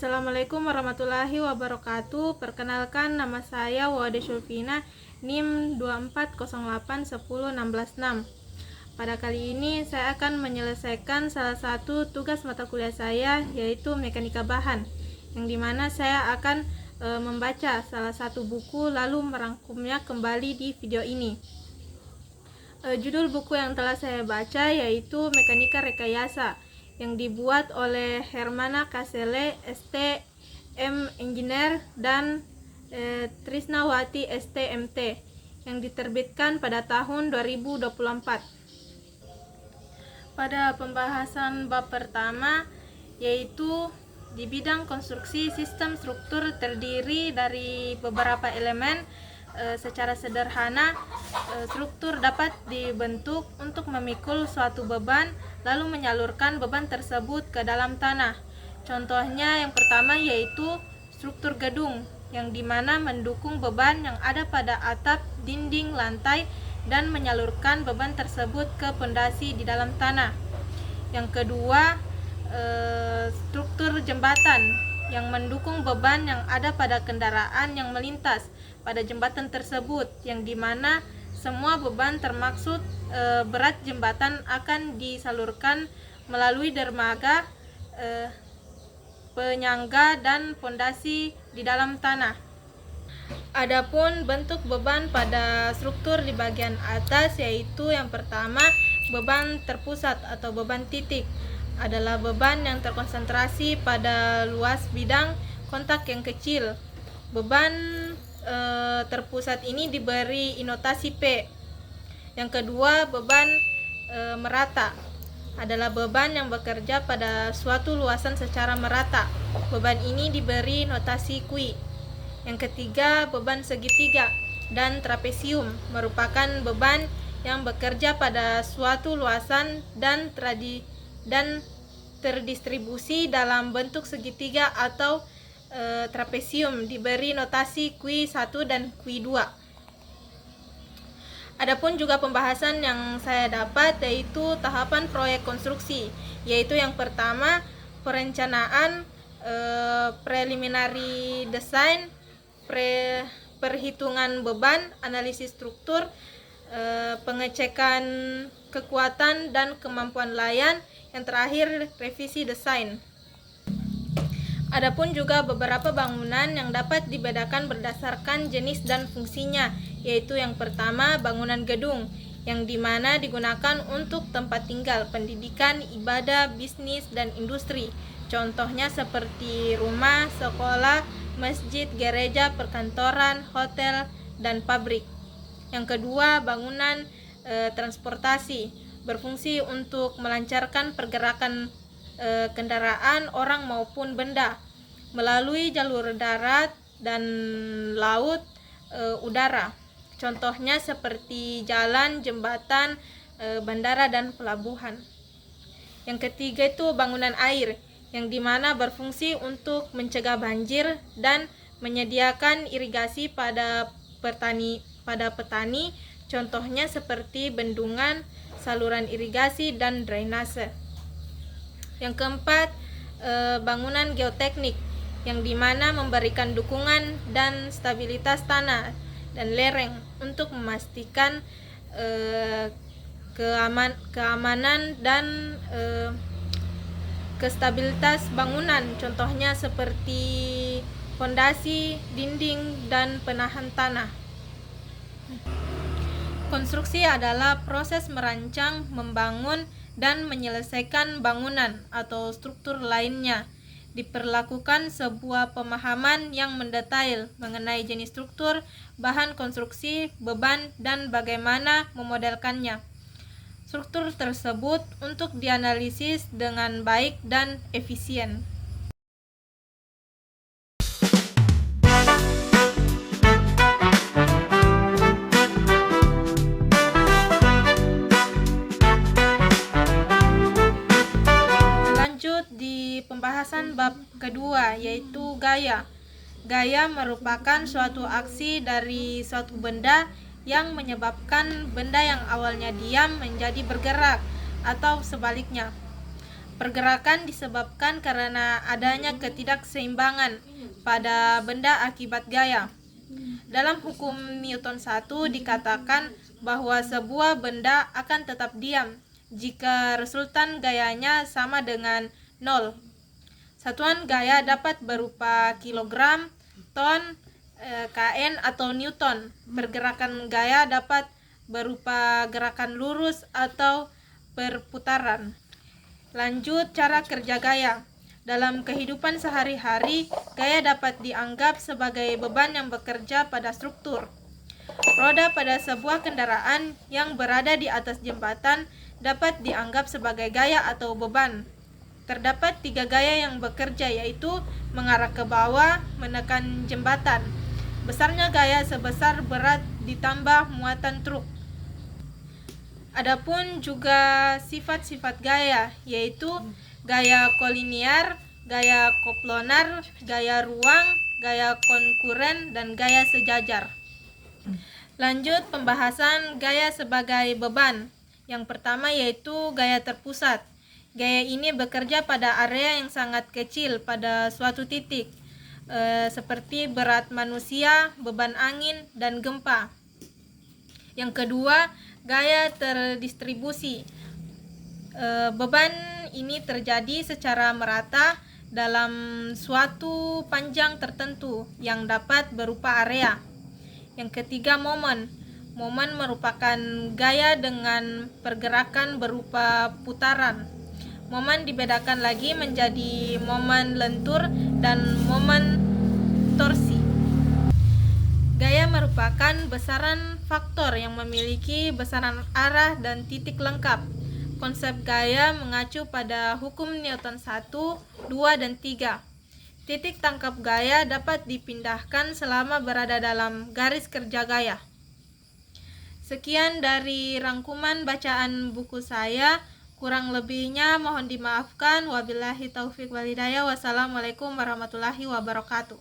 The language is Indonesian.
Assalamualaikum warahmatullahi wabarakatuh. Perkenalkan, nama saya Wade Syulfina, NIM 240810166. Pada kali ini saya akan menyelesaikan salah satu tugas mata kuliah saya, yaitu mekanika bahan, yang dimana saya akan membaca salah satu buku lalu merangkumnya kembali di video ini. Judul buku yang telah saya baca yaitu Mekanika Rekayasa, yang dibuat oleh Hermana Kasele, STM Engineer, dan Trisnawati, STMT, yang diterbitkan pada tahun 2024. Pada pembahasan bab pertama, yaitu di bidang konstruksi sistem struktur terdiri dari beberapa elemen. Secara sederhana, struktur dapat dibentuk untuk memikul suatu beban lalu menyalurkan beban tersebut ke dalam tanah. Contohnya yang pertama yaitu struktur gedung, yang dimana mendukung beban yang ada pada atap, dinding, lantai, dan menyalurkan beban tersebut ke pondasi di dalam tanah. Yang kedua, struktur jembatan, yang mendukung beban yang ada pada kendaraan yang melintas pada jembatan tersebut, yang dimana semua beban termaksud berat jembatan akan disalurkan melalui dermaga, penyangga, dan pondasi di dalam tanah. Adapun bentuk beban pada struktur di bagian atas, yaitu yang pertama beban terpusat atau beban titik, adalah beban yang terkonsentrasi pada luas bidang kontak yang kecil. Beban terpusat ini diberi notasi P. Yang kedua, beban merata, adalah beban yang bekerja pada suatu luasan secara merata. Beban ini diberi notasi Q. Yang ketiga, beban segitiga dan trapesium, merupakan beban yang bekerja pada suatu luasan dan terdistribusi dalam bentuk segitiga atau trapesium, diberi notasi Q1 dan Q2. Adapun juga pembahasan yang saya dapat yaitu tahapan proyek konstruksi, yaitu yang pertama perencanaan, preliminary design, perhitungan beban, analisis struktur, pengecekan kekuatan dan kemampuan layan, yang terakhir revisi desain. Adapun juga beberapa bangunan yang dapat dibedakan berdasarkan jenis dan fungsinya, yaitu yang pertama bangunan gedung, yang dimana digunakan untuk tempat tinggal, pendidikan, ibadah, bisnis, dan industri. Contohnya seperti rumah, sekolah, masjid, gereja, perkantoran, hotel, dan pabrik. Yang kedua, bangunan transportasi, berfungsi untuk melancarkan pergerakan kendaraan, orang maupun benda melalui jalur darat dan laut, udara. Contohnya seperti jalan, jembatan, bandara, dan pelabuhan. Yang ketiga itu bangunan air, yang dimana berfungsi untuk mencegah banjir dan menyediakan irigasi pada petani. Contohnya seperti bendungan, saluran irigasi, dan drainase. Yang keempat, bangunan geoteknik, yang dimana memberikan dukungan dan stabilitas tanah dan lereng untuk memastikan keamanan dan kestabilitas bangunan. Contohnya seperti fondasi, dinding, dan penahan tanah. Konstruksi adalah proses merancang, membangun, dan menyelesaikan bangunan atau struktur lainnya. Diperlakukan sebuah pemahaman yang mendetail mengenai jenis struktur, bahan konstruksi, beban, dan bagaimana memodelkannya. Struktur tersebut untuk dianalisis dengan baik dan efisien. Pembahasan bab kedua yaitu gaya. Gaya merupakan suatu aksi dari suatu benda yang menyebabkan benda yang awalnya diam menjadi bergerak atau sebaliknya. Pergerakan disebabkan karena adanya ketidakseimbangan pada benda akibat gaya. Dalam hukum Newton 1 dikatakan bahwa sebuah benda akan tetap diam jika resultan gayanya sama dengan 0. Satuan gaya dapat berupa kilogram, ton, kn atau newton. Pergerakan gaya dapat berupa gerakan lurus atau perputaran. Lanjut, cara kerja gaya. Dalam kehidupan sehari-hari, gaya dapat dianggap sebagai beban yang bekerja pada struktur. Roda pada sebuah kendaraan yang berada di atas jembatan dapat dianggap sebagai gaya atau beban. Terdapat 3 gaya yang bekerja, yaitu mengarah ke bawah, menekan jembatan. Besarnya gaya sebesar berat ditambah muatan truk. Adapun juga sifat-sifat gaya, yaitu gaya kolinier, gaya koplonar, gaya ruang, gaya konkuren, dan gaya sejajar. Lanjut, pembahasan gaya sebagai beban. Yang pertama yaitu gaya terpusat. Gaya ini bekerja pada area yang sangat kecil pada suatu titik, seperti berat manusia, beban angin, dan gempa. Yang kedua, gaya terdistribusi. Beban ini terjadi secara merata dalam suatu panjang tertentu yang dapat berupa area. Yang ketiga, momen. Momen merupakan gaya dengan pergerakan berupa putaran. Momen dibedakan lagi menjadi momen lentur dan momen torsi. Gaya merupakan besaran faktor yang memiliki besaran arah dan titik lengkap. Konsep gaya mengacu pada hukum Newton 1, 2, dan 3. Titik tangkap gaya dapat dipindahkan selama berada dalam garis kerja gaya. Sekian dari rangkuman bacaan buku saya. Kurang lebihnya mohon dimaafkan. Wabillahi taufik wal hidayah. Wassalamualaikum warahmatullahi wabarakatuh.